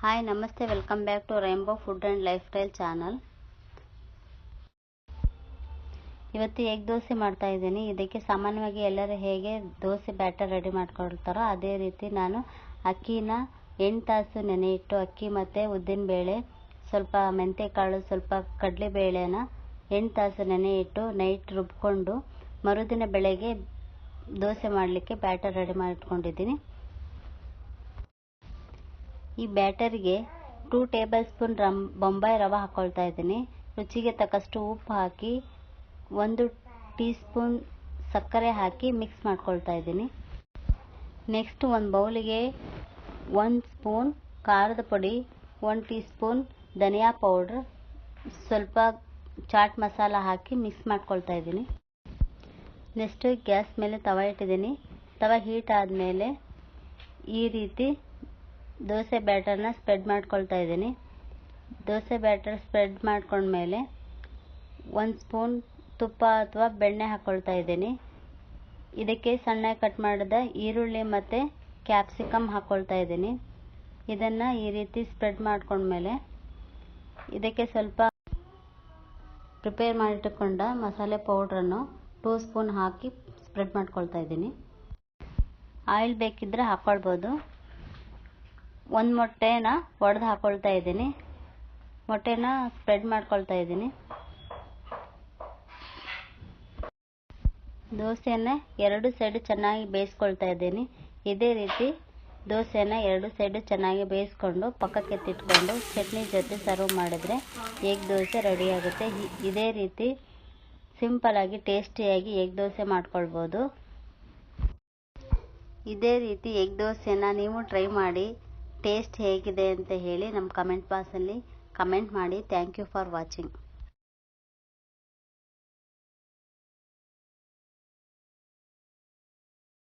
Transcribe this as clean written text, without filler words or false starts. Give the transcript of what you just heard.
Hi namaste, welcome back to rainbow food and lifestyle channel. ಇವತ್ತು egg dosa ಮಾಡ್ತಾ ಇದ್ದೀನಿ. ಇದಕ್ಕೆ ಸಾಮಾನ್ಯವಾಗಿ ಎಲ್ಲರೂ ಹೇಗೆ ದೋಸೆ ಬ್ಯಾಟರ್ ರೆಡಿ ಮಾಡ್ಕೊಳ್ತಾರೋ ಅದೇ ರೀತಿ ನಾನು ಅಕ್ಕಿನ 8 ತಾಸು ನೆನೆ ಇಟ್ಟು ಅಕ್ಕಿ ಮತ್ತು ಉದ್ದಿನಬೇಳೆ, ಸ್ವಲ್ಪ ಮೆಂತ್ಯಕಾಳು, ಸ್ವಲ್ಪ ಕಡಲೆಬೇಳೆನ 8 ತಾಸು ನೆನೆ ಇಟ್ಟು ನೈಟ್ ರುಬ್ಕೊಂಡು ಮರುದಿನ ಬೆಳಗ್ಗೆ ದೋಸೆ ಮಾಡಲಿಕ್ಕೆ ಬ್ಯಾಟರ್ ರೆಡಿ ಮಾಡಿಟ್ಕೊಂಡಿದ್ದೀನಿ. ಈ ಬ್ಯಾಟರ್ಗೆ 2 ಟೇಬಲ್ ಸ್ಪೂನ್ ಬೊಂಬಾಯಿ ರವೆ ಹಾಕ್ಕೊಳ್ತಾ ಇದ್ದೀನಿ. ರುಚಿಗೆ ತಕ್ಕಷ್ಟು ಉಪ್ಪು ಹಾಕಿ 1 ಟೀ ಸ್ಪೂನ್ ಸಕ್ಕರೆ ಹಾಕಿ ಮಿಕ್ಸ್ ಮಾಡ್ಕೊಳ್ತಾ ಇದ್ದೀನಿ. ನೆಕ್ಸ್ಟ್ ಒಂದು ಬೌಲಿಗೆ 1 ಸ್ಪೂನ್ ಖಾರದ ಪುಡಿ, 1 ಟೀ ಸ್ಪೂನ್ ಧನಿಯಾ ಪೌಡ್ರ್, ಸ್ವಲ್ಪ ಚಾಟ್ ಮಸಾಲ ಹಾಕಿ ಮಿಕ್ಸ್ ಮಾಡ್ಕೊಳ್ತಾ ಇದ್ದೀನಿ. ನೆಕ್ಸ್ಟ್ ಗ್ಯಾಸ್ ಮೇಲೆ ತವ ಇಟ್ಟಿದ್ದೀನಿ. ತವ ಹೀಟ್ ಆದಮೇಲೆ ಈ ರೀತಿ ದೋಸೆ ಬ್ಯಾಟರ್ನ ಸ್ಪ್ರೆಡ್ ಮಾಡ್ಕೊಳ್ತಾ ಇದ್ದೀನಿ. ದೋಸೆ ಬ್ಯಾಟರ್ ಸ್ಪ್ರೆಡ್ ಮಾಡ್ಕೊಂಡ್ಮೇಲೆ 1 ಸ್ಪೂನ್ ತುಪ್ಪ ಅಥವಾ ಬೆಣ್ಣೆ ಹಾಕ್ಕೊಳ್ತಾ ಇದ್ದೀನಿ. ಇದಕ್ಕೆ ಸಣ್ಣಗೆ ಕಟ್ ಮಾಡಿದ ಈರುಳ್ಳಿ ಮತ್ತು ಕ್ಯಾಪ್ಸಿಕಮ್ ಹಾಕ್ಕೊಳ್ತಾ ಇದ್ದೀನಿ. ಇದನ್ನು ಈ ರೀತಿ ಸ್ಪ್ರೆಡ್ ಮಾಡ್ಕೊಂಡ್ಮೇಲೆ ಇದಕ್ಕೆ ಸ್ವಲ್ಪ ಪ್ರಿಪೇರ್ ಮಾಡಿಟ್ಟುಕೊಂಡ ಮಸಾಲೆ ಪೌಡ್ರನ್ನು 2 ಸ್ಪೂನ್ ಹಾಕಿ ಸ್ಪ್ರೆಡ್ ಮಾಡ್ಕೊಳ್ತಾ ಇದ್ದೀನಿ. ಆಯಿಲ್ ಬೇಕಿದ್ದರೆ ಹಾಕ್ಕೊಳ್ಬೋದು. 1 ಮೊಟ್ಟೆನ ಒಡೆದು ಹಾಕ್ಕೊಳ್ತಾ ಇದ್ದೀನಿ. ಮೊಟ್ಟೆನ ಸ್ಪ್ರೆಡ್ ಮಾಡ್ಕೊಳ್ತಾ ಇದ್ದೀನಿ. ದೋಸೆಯನ್ನು 2 ಸೈಡು ಚೆನ್ನಾಗಿ ಬೇಯಿಸ್ಕೊಳ್ತಾ ಇದ್ದೀನಿ. ಇದೇ ರೀತಿ ದೋಸೆಯನ್ನು 2 ಸೈಡು ಚೆನ್ನಾಗಿ ಬೇಯಿಸ್ಕೊಂಡು ಪಕ್ಕಕ್ಕೆ ಎತ್ತಿಟ್ಕೊಂಡು ಚಟ್ನಿ ಜೊತೆ ಸರ್ವ್ ಮಾಡಿದ್ರೆ ಎಗ್ ದೋಸೆ ರೆಡಿಯಾಗುತ್ತೆ. ಇದೇ ರೀತಿ ಸಿಂಪಲಾಗಿ ಟೇಸ್ಟಿಯಾಗಿ ಎಗ್ ದೋಸೆ ಮಾಡ್ಕೊಳ್ಬೋದು. ಇದೇ ರೀತಿ ಎಗ್ ದೋಸೆನ ನೀವು ಟ್ರೈ ಮಾಡಿ ಟೇಸ್ಟ್ ಹೇಗಿದೆ ಅಂತ ಹೇಳಿ ನಮ್ಮ ಕಮೆಂಟ್ ಬಾಕ್ಸಲ್ಲಿ ಕಮೆಂಟ್ ಮಾಡಿ. Thank you for watching.